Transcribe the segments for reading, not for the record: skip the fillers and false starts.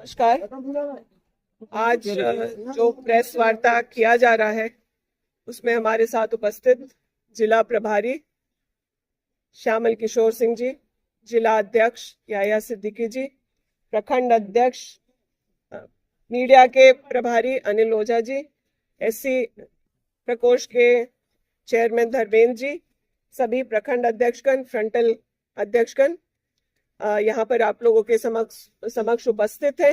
नमस्कार। आज जो प्रेस वार्ता किया जा रहा है उसमें हमारे साथ उपस्थित जिला प्रभारी श्यामल किशोर सिंह जी, जिला अध्यक्ष याया सिद्दीकी जी, प्रखंड अध्यक्ष मीडिया के प्रभारी अनिल ओझा जी, एससी प्रकोष्ठ के चेयरमैन धर्मेंद्र जी, सभी प्रखंड अध्यक्षगण, फ्रंटल अध्यक्षगण यहाँ पर आप लोगों के समक्ष उपस्थित है।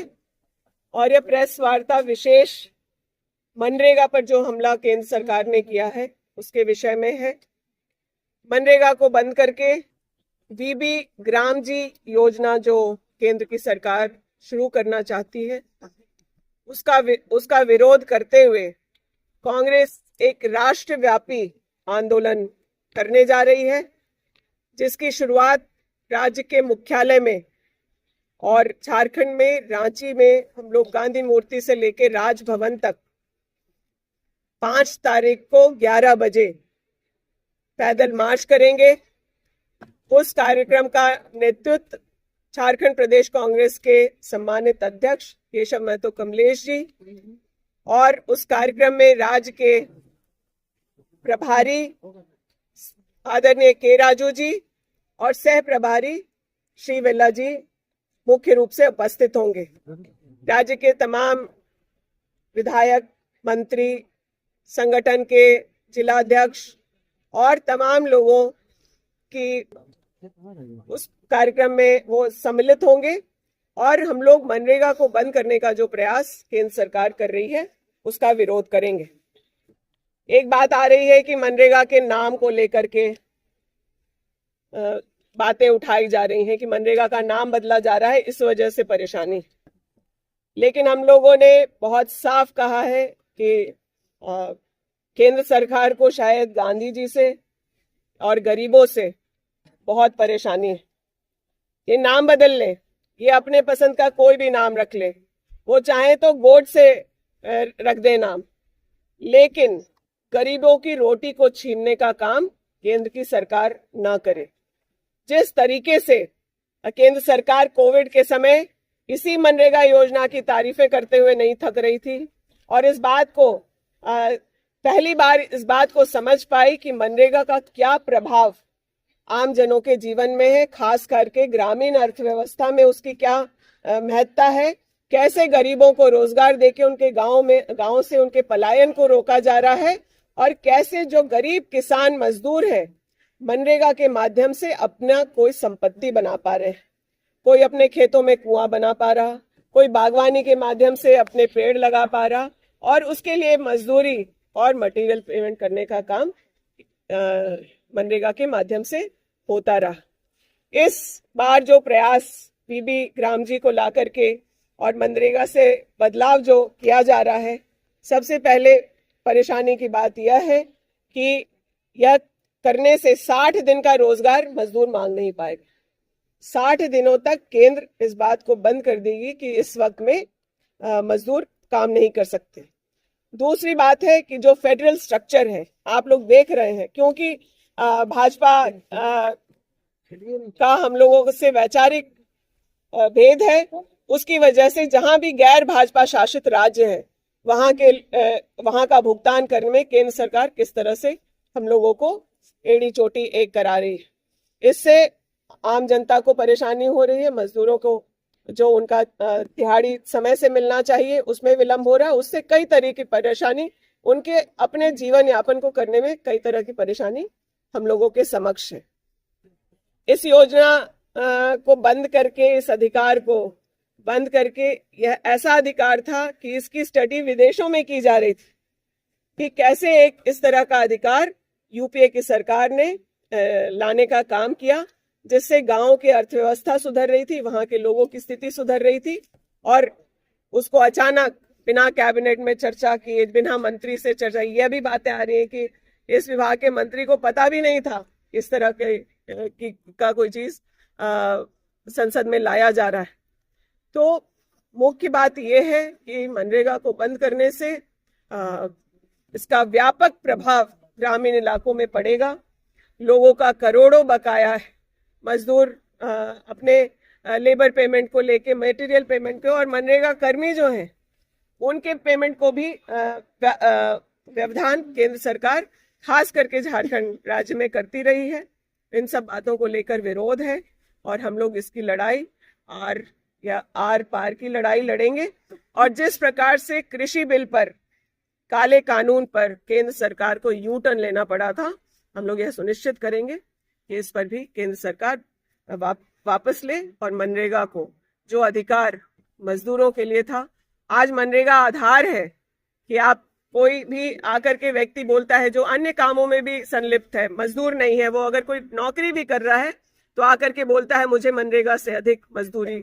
और यह प्रेस वार्ता विशेष मनरेगा पर जो हमला केंद्र सरकार ने किया है उसके विषय में है। मनरेगा को बंद करके वीबी ग्राम जी योजना जो केंद्र की सरकार शुरू करना चाहती है उसका विरोध करते हुए कांग्रेस एक राष्ट्रव्यापी आंदोलन करने जा रही है, जिसकी शुरुआत राज्य के मुख्यालय में और झारखंड में रांची में हम लोग गांधी मूर्ति से लेकर राजभवन तक 5 तारीख को 11 बजे पैदल मार्च करेंगे। उस कार्यक्रम का नेतृत्व झारखंड प्रदेश कांग्रेस के सम्मानित अध्यक्ष केशव महतो कमलेश जी और उस कार्यक्रम में राज्य के प्रभारी आदरणीय के राजू जी और सह प्रभारी श्री वेला जी मुख्य रूप से उपस्थित होंगे। राज्य के तमाम विधायक, मंत्री, संगठन के जिलाध्यक्ष और तमाम लोगों की उस कार्यक्रम में वो सम्मिलित होंगे और हम लोग मनरेगा को बंद करने का जो प्रयास केंद्र सरकार कर रही है उसका विरोध करेंगे। एक बात आ रही है कि मनरेगा के नाम को लेकर के बातें उठाई जा रही हैं कि मनरेगा का नाम बदला जा रहा है, इस वजह से परेशानी। लेकिन हम लोगों ने बहुत साफ कहा है कि केंद्र सरकार को शायद गांधी जी से और गरीबों से बहुत परेशानी है। ये नाम बदल ले, ये अपने पसंद का कोई भी नाम रख ले, वो चाहे तो गोड से रख दे नाम, लेकिन गरीबों की रोटी को छीनने का काम केंद्र की सरकार ना करे। जिस तरीके से केंद्र सरकार कोविड के समय इसी मनरेगा योजना की तारीफें करते हुए नहीं थक रही थी और इस बात को पहली बार इस बात को समझ पाई कि मनरेगा का क्या प्रभाव आम जनों के जीवन में है, खास करके ग्रामीण अर्थव्यवस्था में उसकी क्या महत्ता है, कैसे गरीबों को रोजगार देके उनके गांव से उनके पलायन को रोका जा रहा है और कैसे जो गरीब किसान मजदूर हैं मनरेगा के माध्यम से अपना कोई संपत्ति बना पा रहे हैं। कोई अपने खेतों में कुआं बना पा रहा, कोई बागवानी के माध्यम से अपने पेड़ लगा पा रहा और उसके लिए मजदूरी और मटेरियल पेमेंट करने का काम मनरेगा के माध्यम से होता रहा। इस बार जो प्रयास बीबी ग्राम जी को ला करके और मनरेगा से बदलाव जो किया जा रहा है, सबसे पहले परेशानी की बात यह है कि यह करने से 60 दिन का रोजगार मजदूर मांग नहीं पाएगा। 60 दिनों तक केंद्र इस बात को बंद कर देगी कि इस वक्त में मजदूर काम नहीं कर सकते। दूसरी बात है कि जो फेडरल स्ट्रक्चर है, आप लोग देख रहे हैं, क्योंकि भाजपा का हम लोगों से वैचारिक भेद है, उसकी वजह से जहां भी गैर भाजपा शासित राज्य है वहां का भुगतान करने में केंद्र सरकार किस तरह से हम लोगों को एड़ी चोटी एक करा रही है। इससे आम जनता को परेशानी हो रही है, मजदूरों को जो उनका दिहाड़ी समय से मिलना चाहिए उसमें विलंब हो रहा है, उससे कई तरह की परेशानी, उनके अपने जीवन यापन को करने में कई तरह की परेशानी हम लोगों के समक्ष है। इस योजना को बंद करके, इस अधिकार को बंद करके, यह ऐसा अधिकार था कि इसकी स्टडी विदेशों में की जा रही थी कि कैसे एक इस तरह का अधिकार यूपीए की सरकार ने लाने का काम किया, जिससे गांव की अर्थव्यवस्था सुधर रही थी, वहां के लोगों की स्थिति सुधर रही थी और उसको अचानक बिना कैबिनेट में चर्चा किए, बिना मंत्री से चर्चा, यह भी बातें आ रही है कि इस विभाग के मंत्री को पता भी नहीं था इस तरह के का कोई चीज संसद में लाया जा रहा है। तो मुख्य बात यह है कि मनरेगा को बंद करने से इसका व्यापक प्रभाव ग्रामीण इलाकों में पड़ेगा। लोगों का करोड़ों बकाया है, मजदूर अपने लेबर पेमेंट को लेके, मटेरियल पेमेंट को, और मनरेगा कर्मी जो हैं उनके पेमेंट को भी व्यवधान केंद्र सरकार खास करके झारखंड राज्य में करती रही है। इन सब बातों को लेकर विरोध है और हम लोग इसकी लड़ाई आर पार की लड़ाई लड़ेंगे। और जिस प्रकार से कृषि बिल पर, काले कानून पर केंद्र सरकार को यू टर्न लेना पड़ा था, हम लोग यह सुनिश्चित करेंगे कि इस पर भी केंद्र सरकार वापस ले और मनरेगा को जो अधिकार मजदूरों के लिए था, आज मनरेगा आधार है कि आप कोई भी आकर के व्यक्ति बोलता है जो अन्य कामों में भी संलिप्त है, मजदूर नहीं है, वो अगर कोई नौकरी भी कर रहा है तो आकर के बोलता है मुझे मनरेगा से अधिक मजदूरी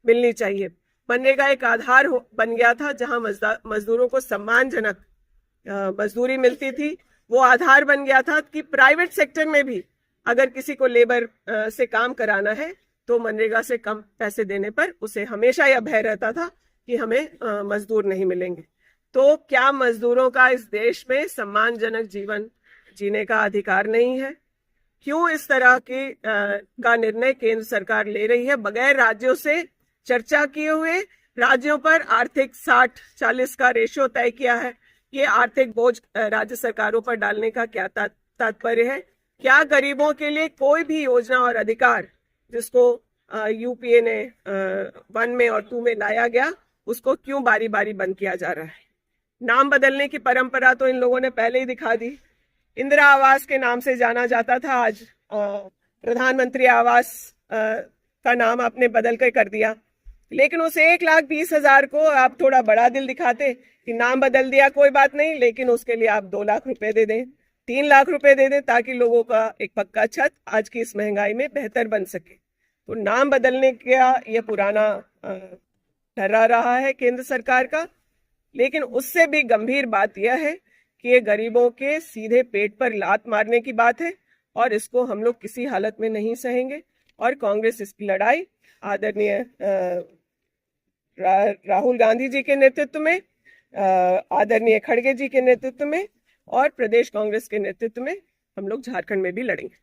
मिलनी चाहिए। मनरेगा एक आधार बन गया था जहां मजदूरों को सम्मानजनक मजदूरी मिलती थी। वो आधार बन गया था कि प्राइवेट सेक्टर में भी अगर किसी को लेबर से काम कराना है तो मनरेगा से कम पैसे देने पर उसे हमेशा यह भय रहता था कि हमें मजदूर नहीं मिलेंगे। तो क्या मजदूरों का इस देश में सम्मानजनक जीवन जीने का अधिकार नहीं है? क्यों इस तरह का निर्णय केंद्र सरकार ले रही है बगैर राज्यों से चर्चा किए हुए? राज्यों पर आर्थिक 60-40 का रेशियो तय किया है। ये आर्थिक बोझ राज्य सरकारों पर डालने का क्या तात्पर्य है? क्या गरीबों के लिए कोई भी योजना और अधिकार जिसको यूपीए ने 1 में और 2 में लाया गया, उसको क्यों बारी बारी बंद किया जा रहा है? नाम बदलने की परंपरा तो इन लोगों ने पहले ही दिखा दी। इंदिरा आवास के नाम से जाना जाता था, आज प्रधानमंत्री आवास का नाम आपने बदल कर दिया। लेकिन उस 1,20,000 को आप थोड़ा बड़ा दिल दिखाते कि नाम बदल दिया, कोई बात नहीं, लेकिन उसके लिए आप 2 लाख रुपए दे दें, 3 लाख रुपए दे दें, ताकि लोगों का एक पक्का छत आज की इस महंगाई में बेहतर बन सके। तो नाम बदलने का यह पुराना डरा रहा है केंद्र सरकार का। लेकिन उससे भी गंभीर बात यह है कि ये गरीबों के सीधे पेट पर लात मारने की बात है और इसको हम लोग किसी हालत में नहीं सहेंगे। और कांग्रेस इसकी लड़ाई आदरणीय राहुल गांधी जी के नेतृत्व में, आदरणीय खड़गे जी के नेतृत्व में और प्रदेश कांग्रेस के नेतृत्व में हम लोग झारखंड में भी लड़ेंगे।